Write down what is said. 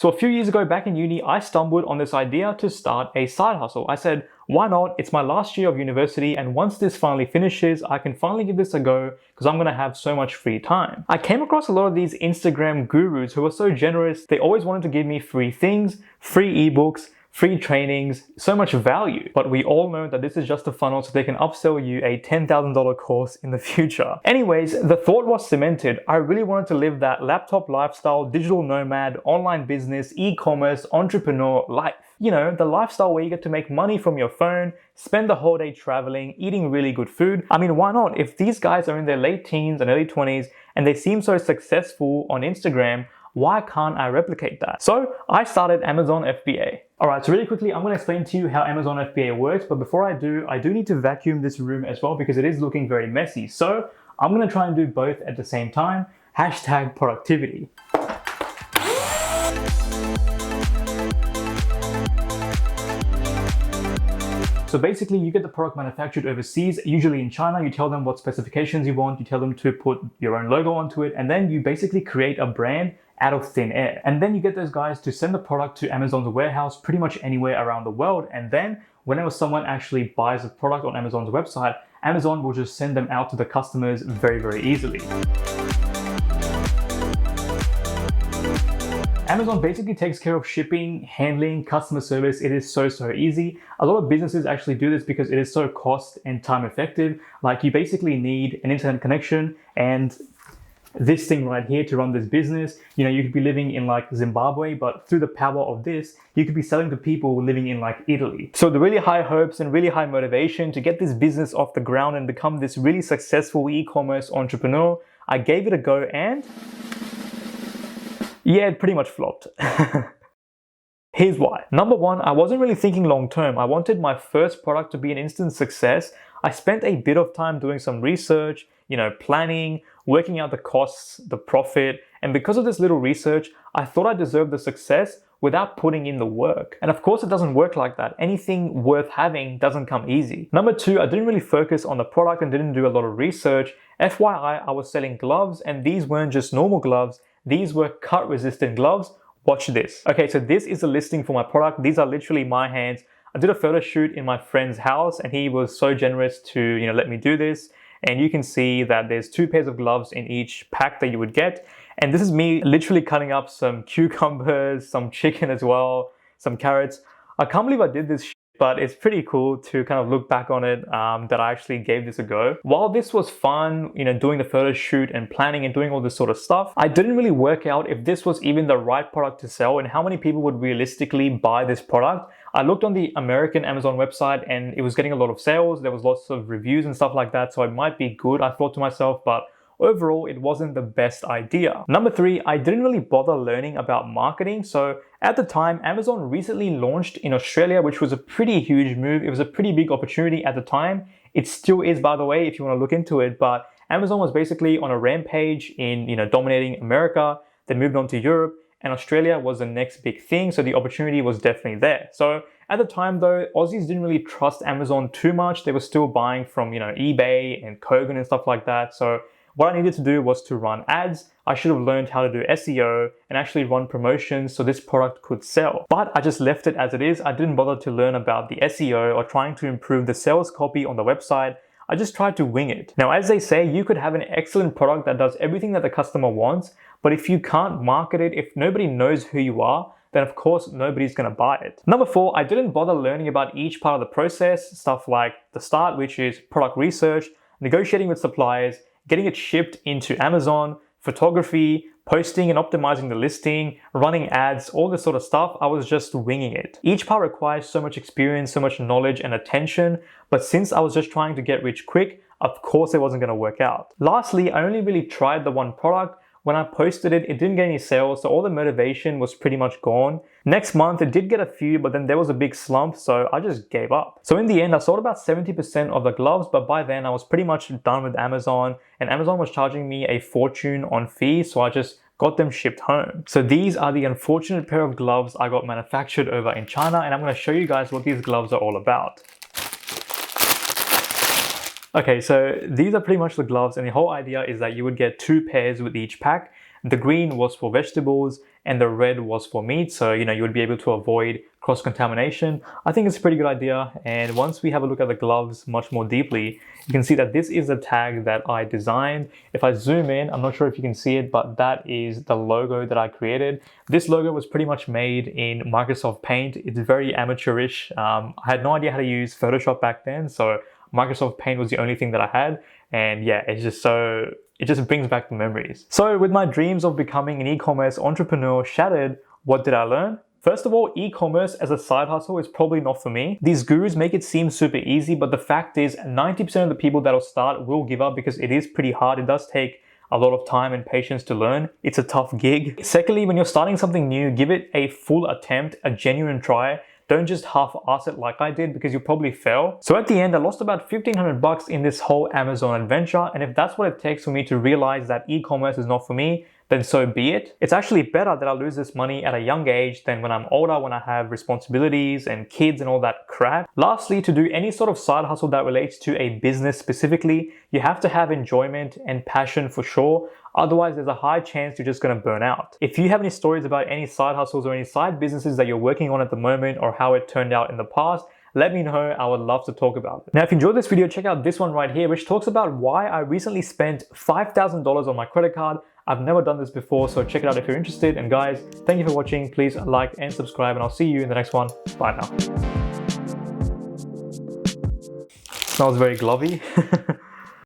So a few years ago back in uni, I stumbled on this idea to start a side hustle. I said, why not? It's my last year of university, and once this finally finishes, I can finally give this a go because I'm gonna have so much free time. I came across a lot of these Instagram gurus who were so generous. They always wanted to give me free things, free ebooks, free trainings, so much value. But we all know that this is just a funnel so they can upsell you a $10,000 course in the future. Anyways, the thought was cemented. I really wanted to live that laptop lifestyle, digital nomad, online business, e-commerce, entrepreneur life. You know, the lifestyle where you get to make money from your phone, spend the whole day traveling, eating really good food. I mean, why not? If these guys are in their late teens and early 20s and they seem so successful on Instagram, why can't I replicate that? So I started Amazon FBA. Alright, so really quickly, I'm going to explain to you how Amazon FBA works, but before I do need to vacuum this room as well because it is looking very messy. So I'm going to try and do both at the same time. Hashtag productivity. So basically, you get the product manufactured overseas, usually in China. You tell them what specifications you want, you tell them to put your own logo onto it, and then you basically create a brand out of thin air. And then you get those guys to send the product to Amazon's warehouse pretty much anywhere around the world. And then whenever someone actually buys a product on Amazon's website, Amazon will just send them out to the customers very, very easily. Amazon basically takes care of shipping, handling, customer service. It is so easy. A lot of businesses actually do this because it is so cost and time effective. Like, you basically need an internet connection and this thing right here to run this business. You know, you could be living in like Zimbabwe, but through the power of this, you could be selling to people living in like Italy. So the really high hopes and really high motivation to get this business off the ground and become this really successful e-commerce entrepreneur, I gave it a go and yeah, it pretty much flopped. Here's why. Number one, I wasn't really thinking long term. I wanted my first product to be an instant success. I spent a bit of time doing some research, you know, planning, working out the costs, the profit, and because of this little research, I thought I deserved the success without putting in the work. And of course, it doesn't work like that. Anything worth having doesn't come easy. Number two, I didn't really focus on the product and didn't do a lot of research. FYI, I was selling gloves, and these weren't just normal gloves. These were cut-resistant gloves. Watch this. Okay, so this is a listing for my product. These are literally my hands. I did a photo shoot in my friend's house and he was so generous to, you know, let me do this. And you can see that there's 2 pairs of gloves in each pack that you would get. And this is me literally cutting up some cucumbers, some chicken as well, some carrots. I can't believe I did this but it's pretty cool to kind of look back on it, that I actually gave this a go. While this was fun, you know, doing the photo shoot and planning and doing all this sort of stuff, I didn't really work out if this was even the right product to sell and how many people would realistically buy this product. I looked on the American Amazon website and it was getting a lot of sales. There was lots of reviews and stuff like that, so it might be good, I thought to myself, but overall, it wasn't the best idea. Number 3, I didn't really bother learning about marketing. So at the time, Amazon recently launched in Australia, which was a pretty huge move. It was a pretty big opportunity at the time. It still is, by the way, if you want to look into it. But Amazon was basically on a rampage in, dominating America. They moved on to Europe, and Australia was the next big thing. So the opportunity was definitely there. So at the time though, Aussies didn't really trust Amazon too much. They were still buying from, eBay and Kogan and stuff like that. So what I needed to do was to run ads. I should have learned how to do SEO and actually run promotions so this product could sell. But I just left it as it is. I didn't bother to learn about the SEO or trying to improve the sales copy on the website. I just tried to wing it. Now, as they say, you could have an excellent product that does everything that the customer wants, but if you can't market it, if nobody knows who you are, then of course nobody's gonna buy it. Number 4, I didn't bother learning about each part of the process, stuff like the start, which is product research, negotiating with suppliers, getting it shipped into Amazon, photography, posting and optimizing the listing, running ads, all this sort of stuff. I was just winging it. Each part requires so much experience, so much knowledge and attention, but since I was just trying to get rich quick, of course it wasn't gonna work out. Lastly, I only really tried the one product. When I posted it, it didn't get any sales, so all the motivation was pretty much gone. Next month, it did get a few, but then there was a big slump, so I just gave up. So in the end, I sold about 70% of the gloves, but by then I was pretty much done with Amazon, and Amazon was charging me a fortune on fees, so I just got them shipped home. So these are the unfortunate pair of gloves I got manufactured over in China, and I'm gonna show you guys what these gloves are all about. Okay, so these are pretty much the gloves, and the whole idea is that you would get 2 pairs with each pack. The green was for vegetables and the red was for meat. So, you would be able to avoid cross-contamination. I think it's a pretty good idea. And once we have a look at the gloves much more deeply, you can see that this is the tag that I designed. If I zoom in, I'm not sure if you can see it, but that is the logo that I created. This logo was pretty much made in Microsoft Paint. It's very amateurish. I had no idea how to use Photoshop back then, so Microsoft Paint was the only thing that I had. And yeah, it just brings back the memories. So with my dreams of becoming an e-commerce entrepreneur shattered, what did I learn? First of all, e-commerce as a side hustle is probably not for me. These gurus make it seem super easy, but the fact is 90% of the people that'll start will give up because it is pretty hard. It does take a lot of time and patience to learn. It's a tough gig. Secondly, when you're starting something new, give it a full attempt, a genuine try. Don't just half-ass it like I did because you'll probably fail. So at the end, I lost about $1,500 in this whole Amazon adventure. And if that's what it takes for me to realize that e-commerce is not for me, then so be it. It's actually better that I lose this money at a young age than when I'm older, when I have responsibilities and kids and all that crap. Lastly, to do any sort of side hustle that relates to a business specifically, you have to have enjoyment and passion for sure. Otherwise, there's a high chance you're just gonna burn out. If you have any stories about any side hustles or any side businesses that you're working on at the moment or how it turned out in the past, let me know. I would love to talk about it. Now, if you enjoyed this video, check out this one right here, which talks about why I recently spent $5,000 on my credit card. I've never done this before, so check it out if you're interested. And guys, thank you for watching. Please like and subscribe, and I'll see you in the next one. Bye now. Smells very glovey.